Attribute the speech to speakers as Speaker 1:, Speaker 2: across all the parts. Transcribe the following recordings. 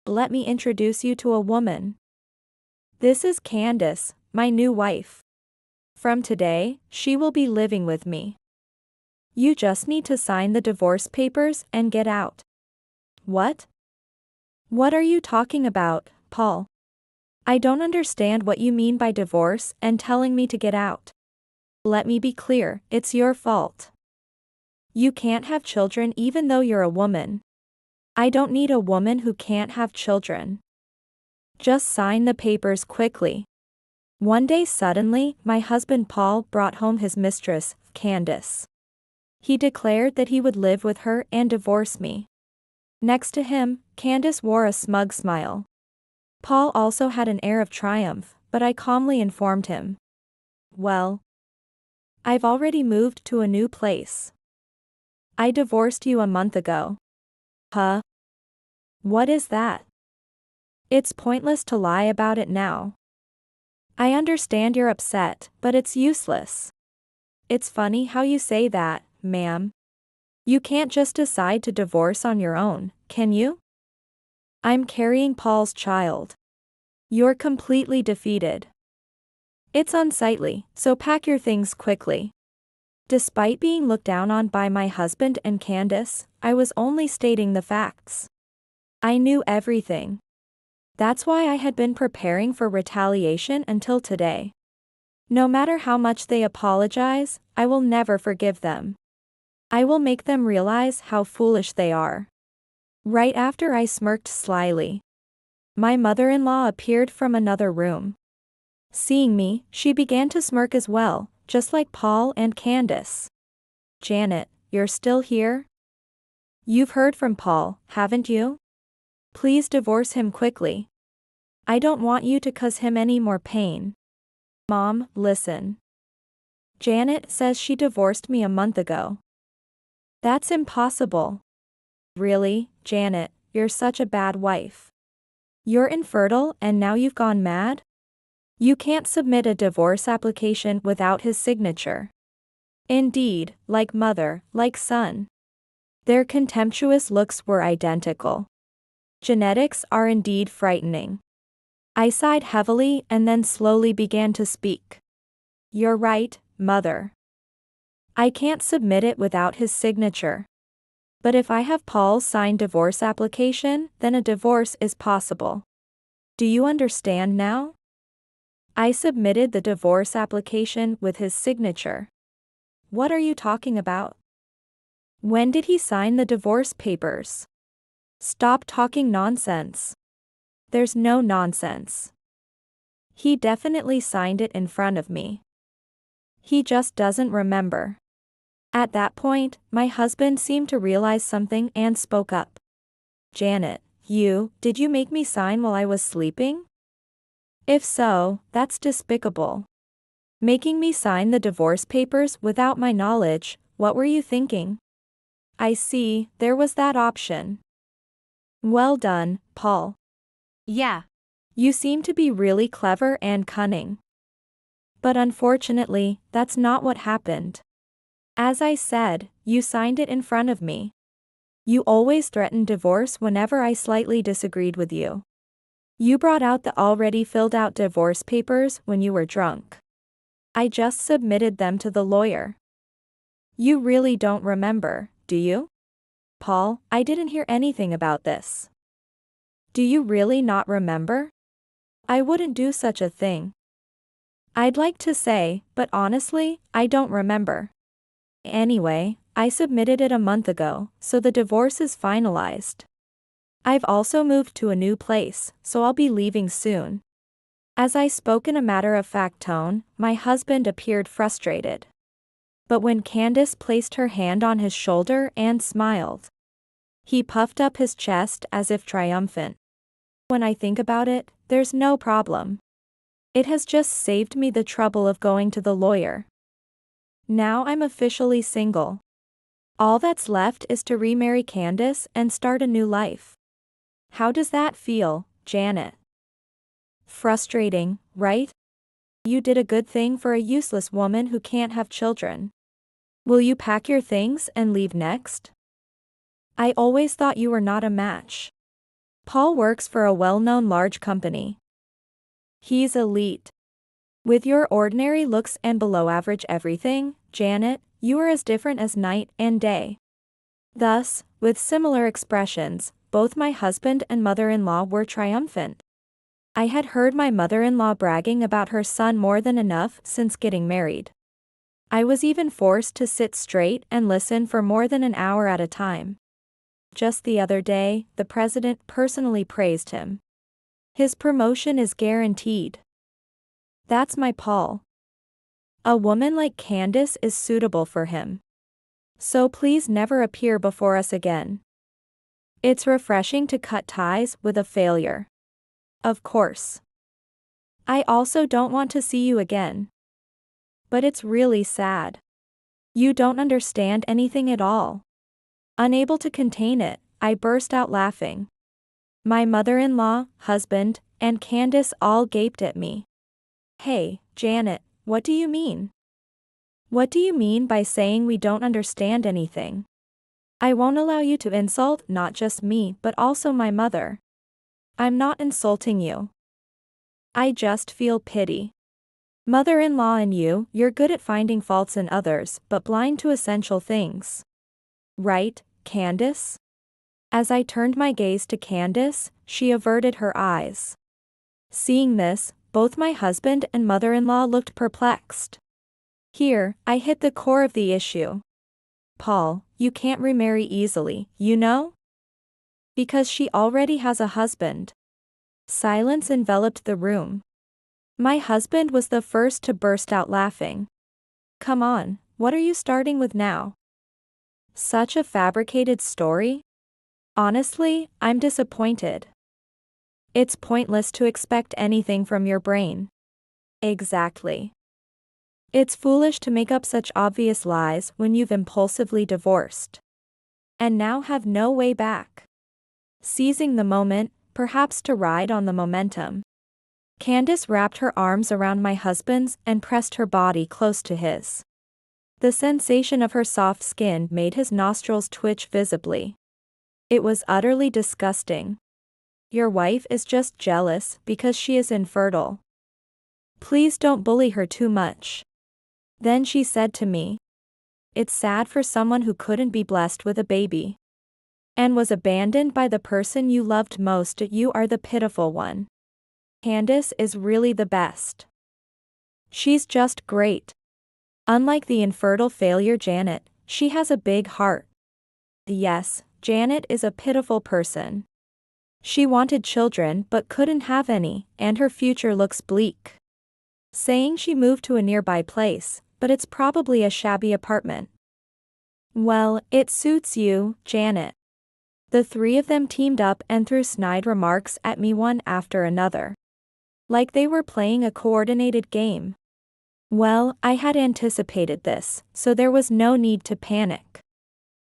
Speaker 1: Let me introduce you to a woman. This is Candace, my new wife. From today, she will be living with me. You just need to sign the divorce papers and get out. What? What are you talking about, Paul? I don't understand what you mean by divorce and telling me to get out. Let me be clear, it's your fault. You can't have children even though you're a woman. I don't need a woman who can't have children. Just sign the papers quickly. One day suddenly, my husband Paul brought home his mistress, Candace. He declared that he would live with her and divorce me. Next to him, Candace wore a smug smile. Paul also had an air of triumph, but I calmly informed him. Well, I've already moved to a new place. I divorced you a month ago. Huh? What is that? It's pointless to lie about it now. I understand you're upset, but it's useless. It's funny how you say that, ma'am. You can't just decide to divorce on your own, can you? I'm carrying Paul's child. You're completely defeated. It's unsightly, so pack your things quickly. Despite being looked down on by my husband and Candace, I was only stating the facts. I knew everything. That's why I had been preparing for retaliation until today. No matter how much they apologize, I will never forgive them. I will make them realize how foolish they are. Right after I smirked slyly, my mother-in-law appeared from another room. Seeing me, she began to smirk as well, just like Paul and Candace. Janet, you're still here? You've heard from Paul, haven't you? Please divorce him quickly. I don't want you to cause him any more pain. Mom, listen. Janet says she divorced me a month ago. That's impossible. Really, Janet, you're such a bad wife. You're infertile and now you've gone mad? You can't submit a divorce application without his signature. Indeed, like mother, like son. Their contemptuous looks were identical. Genetics are indeed frightening. I sighed heavily and then slowly began to speak. You're right, mother. I can't submit it without his signature. But if I have Paul's signed divorce application, then a divorce is possible. Do you understand now? I submitted the divorce application with his signature. What are you talking about? When did he sign the divorce papers? Stop talking nonsense. There's no nonsense. He definitely signed it in front of me. He just doesn't remember. At that point, my husband seemed to realize something and spoke up. Janet, did you make me sign while I was sleeping? If so, that's despicable. Making me sign the divorce papers without my knowledge, what were you thinking? I see, there was that option. Well done, Paul. Yeah. You seem to be really clever and cunning. But unfortunately, that's not what happened. As I said, you signed it in front of me. You always threatened divorce whenever I slightly disagreed with you. You brought out the already filled out divorce papers when you were drunk. I just submitted them to the lawyer. You really don't remember, do you? Paul, I didn't hear anything about this. Do you really not remember? I wouldn't do such a thing. I'd like to say, but honestly, I don't remember. Anyway, I submitted it a month ago, so the divorce is finalized. I've also moved to a new place, so I'll be leaving soon. As I spoke in a matter-of-fact tone, my husband appeared frustrated. But when Candace placed her hand on his shoulder and smiled, he puffed up his chest as if triumphant. When I think about it, there's no problem. It has just saved me the trouble of going to the lawyer. Now I'm officially single. All that's left is to remarry Candace and start a new life. How does that feel, Janet? Frustrating, right? You did a good thing for a useless woman who can't have children. Will you pack your things and leave next? I always thought you were not a match. Paul works for a well-known large company. He's elite. With your ordinary looks and below-average everything, Janet, you are as different as night and day. Thus, with similar expressions, both my husband and mother-in-law were triumphant. I had heard my mother-in-law bragging about her son more than enough since getting married. I was even forced to sit straight and listen for more than an hour at a time. Just the other day, the president personally praised him. His promotion is guaranteed. That's my Paul. A woman like Candace is suitable for him. So please never appear before us again. It's refreshing to cut ties with a failure. Of course. I also don't want to see you again. But it's really sad. You don't understand anything at all. Unable to contain it, I burst out laughing. My mother-in-law, husband, and Candace all gaped at me. Hey, Janet, what do you mean? What do you mean by saying we don't understand anything? I won't allow you to insult not just me but also my mother. I'm not insulting you. I just feel pity. Mother-in-law and you're good at finding faults in others but blind to essential things. Right, Candace? As I turned my gaze to Candace, she averted her eyes. Seeing this, both my husband and mother-in-law looked perplexed. Here, I hit the core of the issue. Paul, you can't remarry easily, you know? Because she already has a husband. Silence enveloped the room. My husband was the first to burst out laughing. Come on, what are you starting with now? Such a fabricated story? Honestly, I'm disappointed. It's pointless to expect anything from your brain. Exactly. It's foolish to make up such obvious lies when you've impulsively divorced. And now have no way back. Seizing the moment, perhaps to ride on the momentum. Candace wrapped her arms around my husband's and pressed her body close to his. The sensation of her soft skin made his nostrils twitch visibly. It was utterly disgusting. Your wife is just jealous because she is infertile. Please don't bully her too much. Then she said to me. It's sad for someone who couldn't be blessed with a baby. And was abandoned by the person you loved most. You are the pitiful one. Candace is really the best. She's just great. Unlike the infertile failure Janet, she has a big heart. Yes, Janet is a pitiful person. She wanted children but couldn't have any, and her future looks bleak. Saying she moved to a nearby place, but it's probably a shabby apartment. Well, it suits you, Janet. The three of them teamed up and threw snide remarks at me one after another. Like they were playing a coordinated game. Well, I had anticipated this, so there was no need to panic.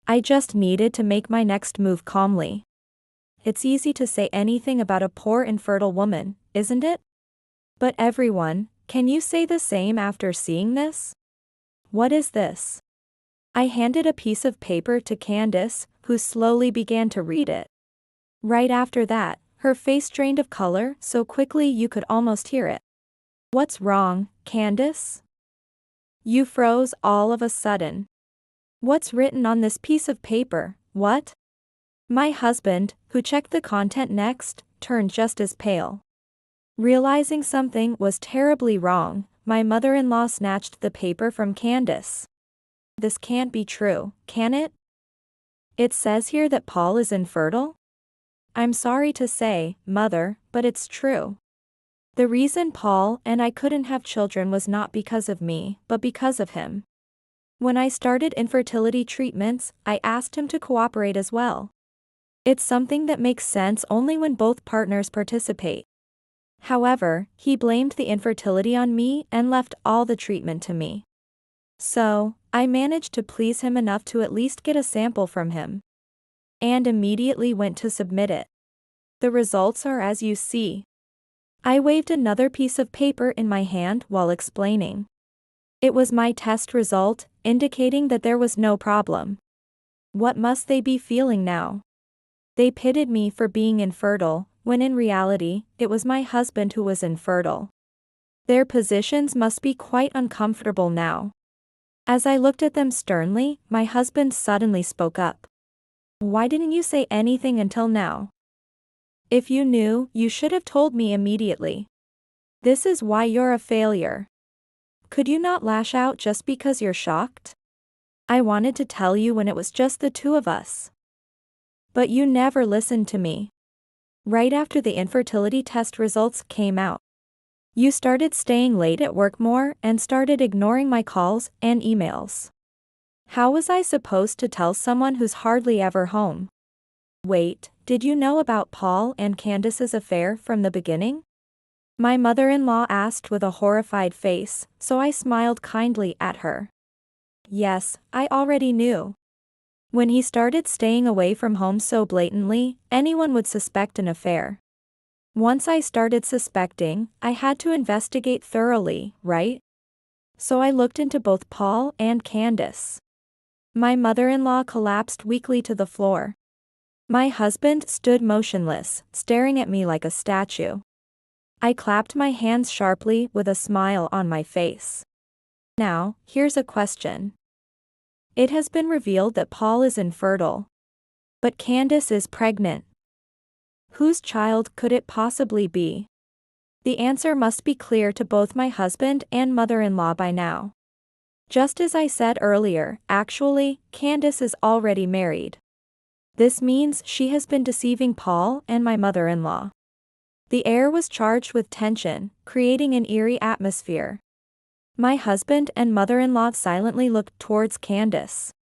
Speaker 1: I just needed to make my next move calmly. It's easy to say anything about a poor infertile woman, isn't it? But everyone, can you say the same after seeing this? What is this? I handed a piece of paper to Candace, who slowly began to read it. Right after that, her face drained of color so quickly you could almost hear it. What's wrong, Candace? You froze all of a sudden. What's written on this piece of paper, what? My husband, who checked the content next, turned just as pale. Realizing something was terribly wrong, my mother-in-law snatched the paper from Candace. This can't be true, can it? It says here that Paul is infertile? I'm sorry to say, Mother, but it's true. The reason Paul and I couldn't have children was not because of me, but because of him. When I started infertility treatments, I asked him to cooperate as well. It's something that makes sense only when both partners participate. However, he blamed the infertility on me and left all the treatment to me. So, I managed to please him enough to at least get a sample from him. And immediately went to submit it. The results are as you see. I waved another piece of paper in my hand while explaining. It was my test result, indicating that there was no problem. What must they be feeling now? They pitted me for being infertile, when in reality, it was my husband who was infertile. Their positions must be quite uncomfortable now. As I looked at them sternly, my husband suddenly spoke up. Why didn't you say anything until now? If you knew, you should have told me immediately. This is why you're a failure. Could you not lash out just because you're shocked? I wanted to tell you when it was just the two of us. But you never listened to me. Right after the infertility test results came out, you started staying late at work more and started ignoring my calls and emails. How was I supposed to tell someone who's hardly ever home? Wait, did you know about Paul and Candace's affair from the beginning? My mother-in-law asked with a horrified face, so I smiled kindly at her. Yes, I already knew. When he started staying away from home so blatantly, anyone would suspect an affair. Once I started suspecting, I had to investigate thoroughly, right? So I looked into both Paul and Candace. My mother-in-law collapsed weakly to the floor. My husband stood motionless, staring at me like a statue. I clapped my hands sharply with a smile on my face. Now, here's a question. It has been revealed that Paul is infertile. But Candace is pregnant. Whose child could it possibly be? The answer must be clear to both my husband and mother-in-law by now. Just as I said earlier, actually, Candace is already married. This means she has been deceiving Paul and my mother-in-law. The air was charged with tension, creating an eerie atmosphere. My husband and mother-in-law silently looked towards Candace.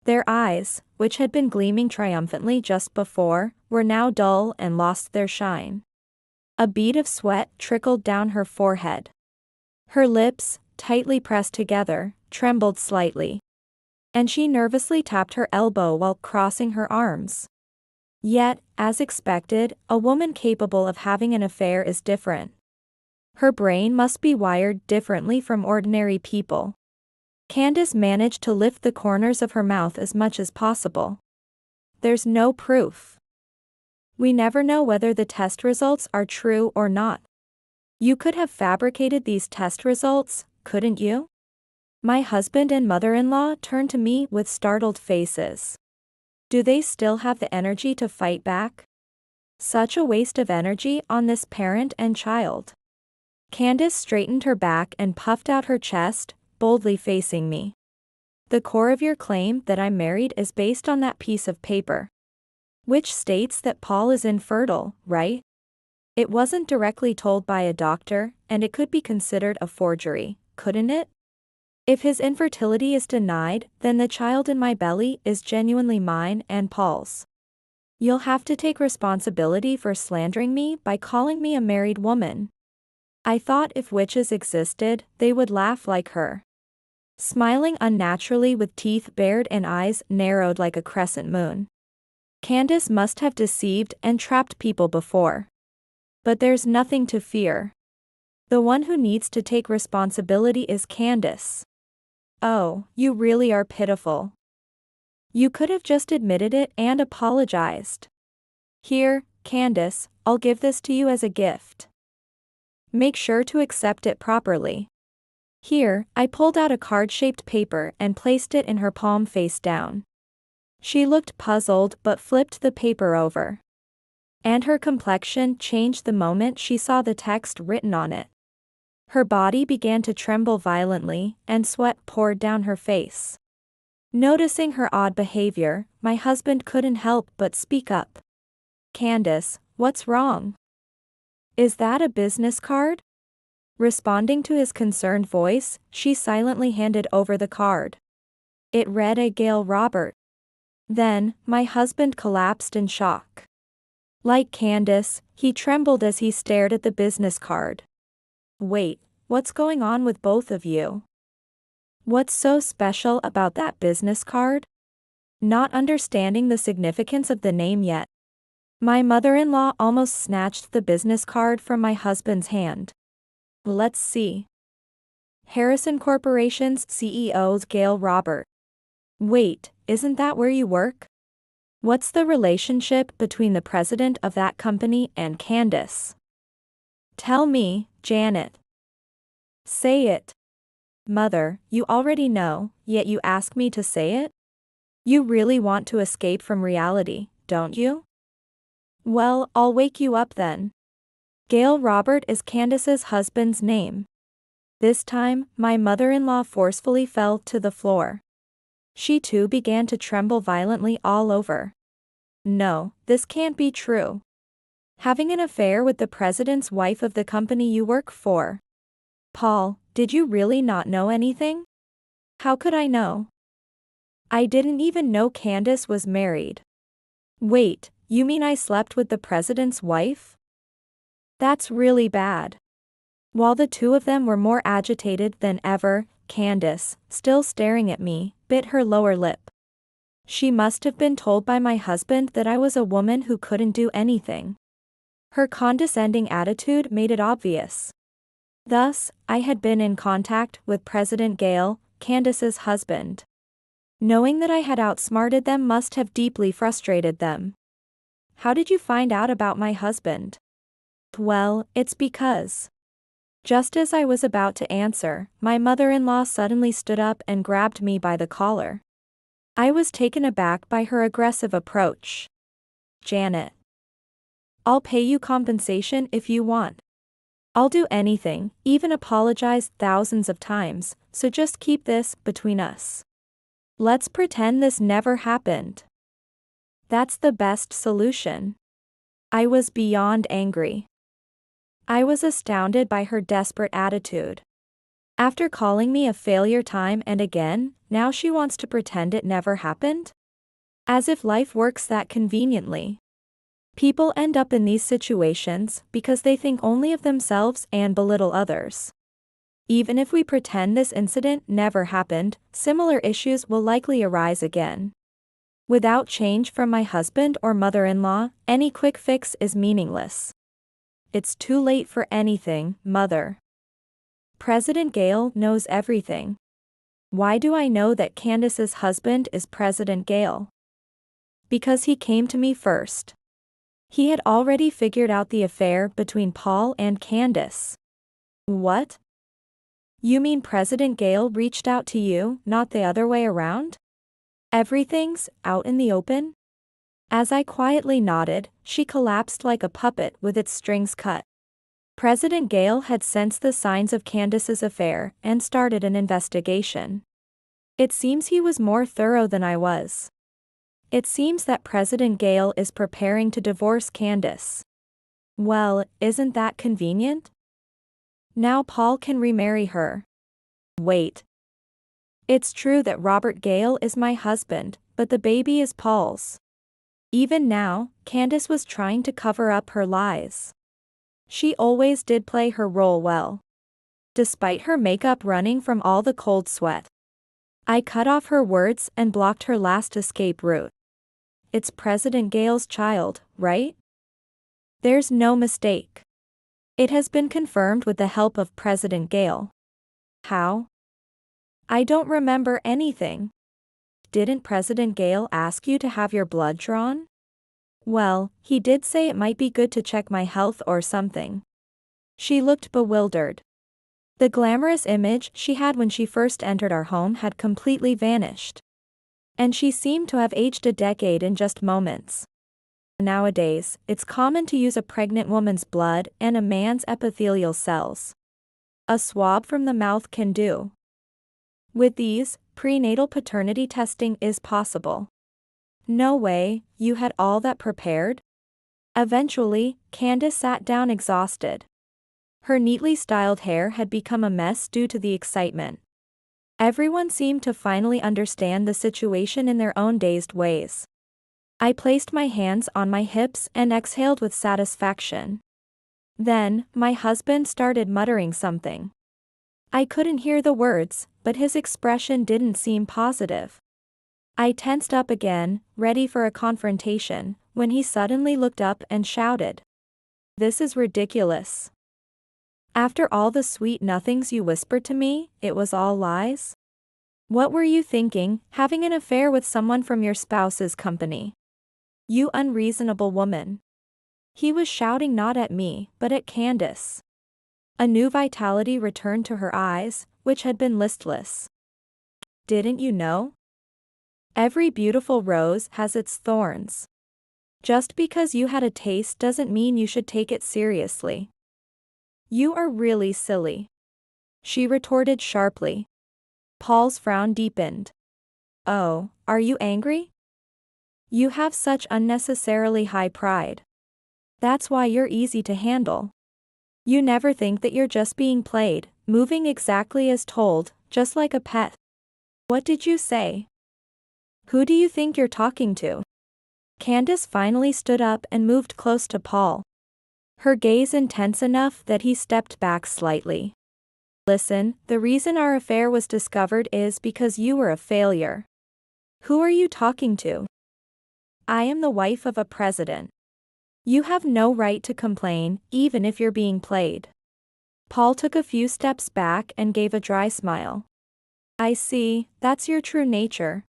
Speaker 1: Their eyes, which had been gleaming triumphantly just before, were now dull and lost their shine. A bead of sweat trickled down her forehead. Her lips, tightly pressed together, trembled slightly. And she nervously tapped her elbow while crossing her arms. Yet, as expected, a woman capable of having an affair is different. Her brain must be wired differently from ordinary people. Candace managed to lift the corners of her mouth as much as possible. There's no proof. We never know whether the test results are true or not. You could have fabricated these test results, couldn't you? My husband and mother-in-law turned to me with startled faces. Do they still have the energy to fight back? Such a waste of energy on this parent and child. Candace straightened her back and puffed out her chest, boldly facing me. The core of your claim that I'm married is based on that piece of paper, which states that Paul is infertile, right? It wasn't directly told by a doctor, and it could be considered a forgery, couldn't it? If his infertility is denied, then the child in my belly is genuinely mine and Paul's. You'll have to take responsibility for slandering me by calling me a married woman. I thought if witches existed, they would laugh like her. Smiling unnaturally with teeth bared and eyes narrowed like a crescent moon. Candace must have deceived and trapped people before. But there's nothing to fear. The one who needs to take responsibility is Candace. Oh, you really are pitiful. You could have just admitted it and apologized. Here, Candace, I'll give this to you as a gift. Make sure to accept it properly. Here, I pulled out a card-shaped paper and placed it in her palm face down. She looked puzzled but flipped the paper over. And her complexion changed the moment she saw the text written on it. Her body began to tremble violently, and sweat poured down her face. Noticing her odd behavior, my husband couldn't help but speak up. Candace, what's wrong? Is that a business card? Responding to his concerned voice, she silently handed over the card. It read a Gail Robert. Then, my husband collapsed in shock. Like Candace, he trembled as he stared at the business card. Wait, what's going on with both of you? What's so special about that business card? Not understanding the significance of the name yet, my mother-in-law almost snatched the business card from my husband's hand. Let's see. Harrison Corporation's CEO's Gail Robert. Wait, isn't that where you work? What's the relationship between the president of that company and Candace? Tell me, Janet. Say it. Mother, you already know, yet you ask me to say it? You really want to escape from reality, don't you? Well, I'll wake you up then. Gail Robert is Candace's husband's name. This time, my mother-in-law forcefully fell to the floor. She too began to tremble violently all over. No, this can't be true. Having an affair with the president's wife of the company you work for. Paul, did you really not know anything? How could I know? I didn't even know Candace was married. Wait, you mean I slept with the president's wife? That's really bad. While the two of them were more agitated than ever, Candace, still staring at me, bit her lower lip. She must have been told by my husband that I was a woman who couldn't do anything. Her condescending attitude made it obvious. Thus, I had been in contact with President Gale, Candace's husband. Knowing that I had outsmarted them must have deeply frustrated them. How did you find out about my husband? Well, it's because. Just as I was about to answer, my mother-in-law suddenly stood up and grabbed me by the collar. I was taken aback by her aggressive approach. Janet. I'll pay you compensation if you want. I'll do anything, even apologize thousands of times, so just keep this between us. Let's pretend this never happened. That's the best solution. I was beyond angry. I was astounded by her desperate attitude. After calling me a failure time and again, now she wants to pretend it never happened? As if life works that conveniently. People end up in these situations because they think only of themselves and belittle others. Even if we pretend this incident never happened, similar issues will likely arise again. Without change from my husband or mother-in-law, any quick fix is meaningless. It's too late for anything, Mother. President Gale knows everything. Why do I know that Candace's husband is President Gale? Because he came to me first. He had already figured out the affair between Paul and Candace. What? You mean President Gale reached out to you, not the other way around? Everything's out in the open? As I quietly nodded, she collapsed like a puppet with its strings cut. President Gale had sensed the signs of Candace's affair and started an investigation. It seems he was more thorough than I was. It seems that President Gale is preparing to divorce Candace. Well, isn't that convenient? Now Paul can remarry her. Wait. It's true that Robert Gale is my husband, but the baby is Paul's. Even now, Candace was trying to cover up her lies. She always did play her role well. Despite her makeup running from all the cold sweat. I cut off her words and blocked her last escape route. It's President Gale's child, right? There's no mistake. It has been confirmed with the help of President Gale. How? I don't remember anything. Didn't President Gale ask you to have your blood drawn? Well, he did say it might be good to check my health or something. She looked bewildered. The glamorous image she had when she first entered our home had completely vanished. And she seemed to have aged a decade in just moments. Nowadays, it's common to use a pregnant woman's blood and a man's epithelial cells. A swab from the mouth can do. With these, prenatal paternity testing is possible. No way, you had all that prepared? Eventually, Candace sat down exhausted. Her neatly styled hair had become a mess due to the excitement. Everyone seemed to finally understand the situation in their own dazed ways. I placed my hands on my hips and exhaled with satisfaction. Then, my husband started muttering something. I couldn't hear the words, but his expression didn't seem positive. I tensed up again, ready for a confrontation, when he suddenly looked up and shouted. This is ridiculous. After all the sweet nothings you whispered to me, it was all lies? What were you thinking, having an affair with someone from your spouse's company? You unreasonable woman. He was shouting not at me, but at Candace. A new vitality returned to her eyes, which had been listless. Didn't you know? Every beautiful rose has its thorns. Just because you had a taste doesn't mean you should take it seriously. You are really silly. She retorted sharply. Paul's frown deepened. Oh, are you angry? You have such unnecessarily high pride. That's why you're easy to handle. You never think that you're just being played, moving exactly as told, just like a pet. What did you say? Who do you think you're talking to? Candace finally stood up and moved close to Paul. Her gaze intense enough that he stepped back slightly. Listen, the reason our affair was discovered is because you were a failure. Who are you talking to? I am the wife of a president. You have no right to complain, even if you're being played. Paul took a few steps back and gave a dry smile. I see, that's your true nature.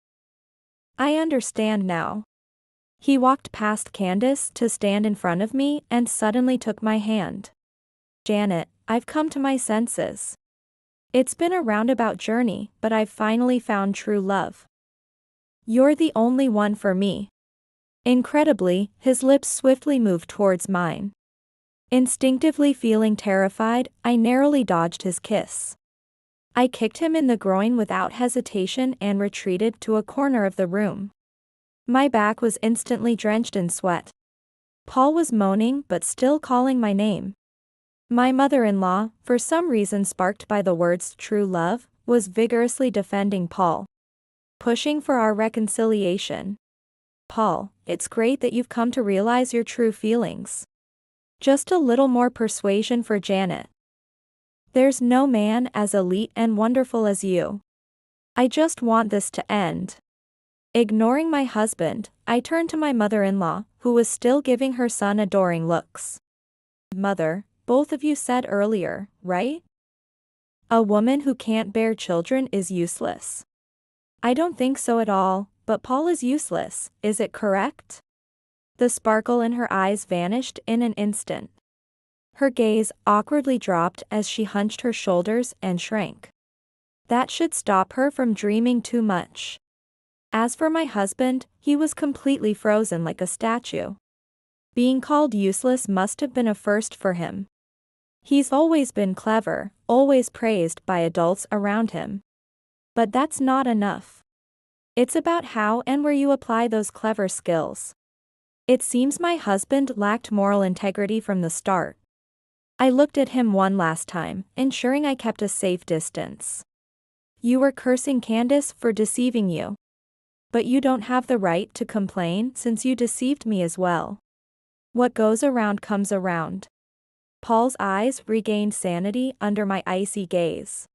Speaker 1: I understand now. He walked past Candace to stand in front of me and suddenly took my hand. Janet, I've come to my senses. It's been a roundabout journey, but I've finally found true love. You're the only one for me. Incredibly, his lips swiftly moved towards mine. Instinctively feeling terrified, I narrowly dodged his kiss. I kicked him in the groin without hesitation and retreated to a corner of the room. My back was instantly drenched in sweat. Paul was moaning but still calling my name. My mother-in-law, for some reason sparked by the words true love, was vigorously defending Paul. Pushing for our reconciliation. Paul, it's great that you've come to realize your true feelings. Just a little more persuasion for Janet. There's no man as elite and wonderful as you. I just want this to end. Ignoring my husband, I turned to my mother-in-law, who was still giving her son adoring looks. Mother, both of you said earlier, right? A woman who can't bear children is useless. I don't think so at all, but Paul is useless, is it correct? The sparkle in her eyes vanished in an instant. Her gaze awkwardly dropped as she hunched her shoulders and shrank. That should stop her from dreaming too much. As for my husband, he was completely frozen like a statue. Being called useless must have been a first for him. He's always been clever, always praised by adults around him. But that's not enough. It's about how and where you apply those clever skills. It seems my husband lacked moral integrity from the start. I looked at him one last time, ensuring I kept a safe distance. You were cursing Candace for deceiving you. But you don't have the right to complain since you deceived me as well. What goes around comes around. Paul's eyes regained sanity under my icy gaze.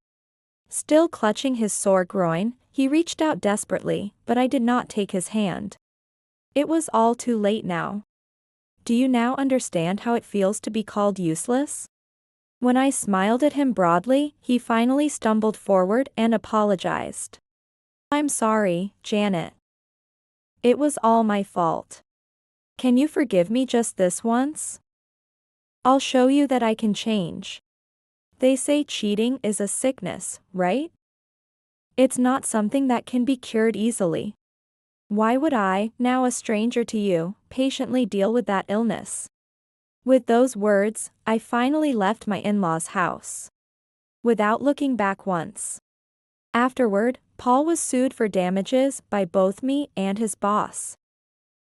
Speaker 1: Still clutching his sore groin, he reached out desperately, but I did not take his hand. It was all too late now. Do you now understand how it feels to be called useless? When I smiled at him broadly, he finally stumbled forward and apologized. I'm sorry, Janet. It was all my fault. Can you forgive me just this once? I'll show you that I can change. They say cheating is a sickness, right? It's not something that can be cured easily. Why would I, now a stranger to you, patiently deal with that illness? With those words, I finally left my in-laws' house. Without looking back once. Afterward, Paul was sued for damages by both me and his boss.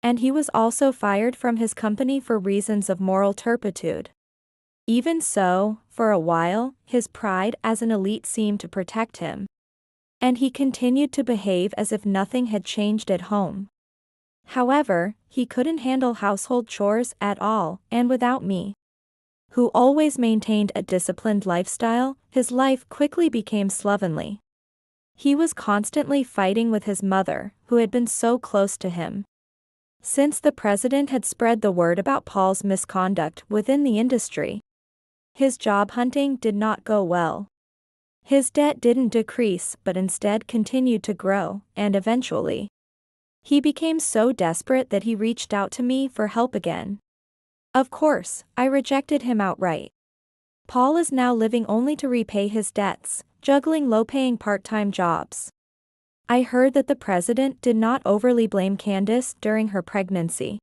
Speaker 1: And he was also fired from his company for reasons of moral turpitude. Even so, for a while, his pride as an elite seemed to protect him. And he continued to behave as if nothing had changed at home. However, he couldn't handle household chores at all, and without me, who always maintained a disciplined lifestyle, his life quickly became slovenly. He was constantly fighting with his mother, who had been so close to him. Since the president had spread the word about Paul's misconduct within the industry, his job hunting did not go well. His debt didn't decrease but instead continued to grow, and eventually, He became so desperate that he reached out to me for help again. Of course, I rejected him outright. Paul is now living only to repay his debts, juggling low-paying part-time jobs. I heard that the president did not overly blame Candace during her pregnancy,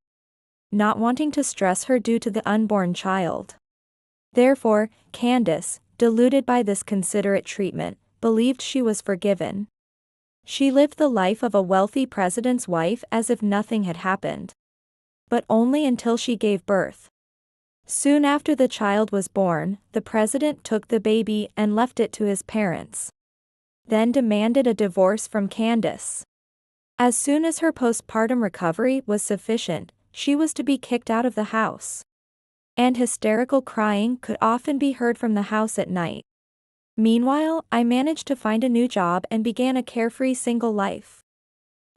Speaker 1: not wanting to stress her due to the unborn child. Therefore, Candace, deluded by this considerate treatment, believed she was forgiven. She lived the life of a wealthy president's wife as if nothing had happened. But only until she gave birth. Soon after the child was born, the president took the baby and left it to his parents. Then demanded a divorce from Candace. As soon as her postpartum recovery was sufficient, she was to be kicked out of the house. And hysterical crying could often be heard from the house at night. Meanwhile, I managed to find a new job and began a carefree single life.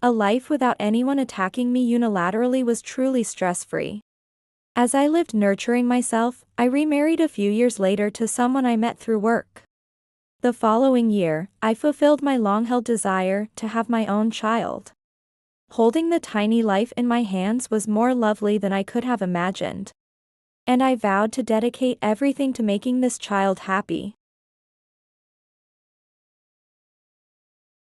Speaker 1: A life without anyone attacking me unilaterally was truly stress-free. As I lived nurturing myself, I remarried a few years later to someone I met through work. The following year, I fulfilled my long-held desire to have my own child. Holding the tiny life in my hands was more lovely than I could have imagined. And I vowed to dedicate everything to making this child happy.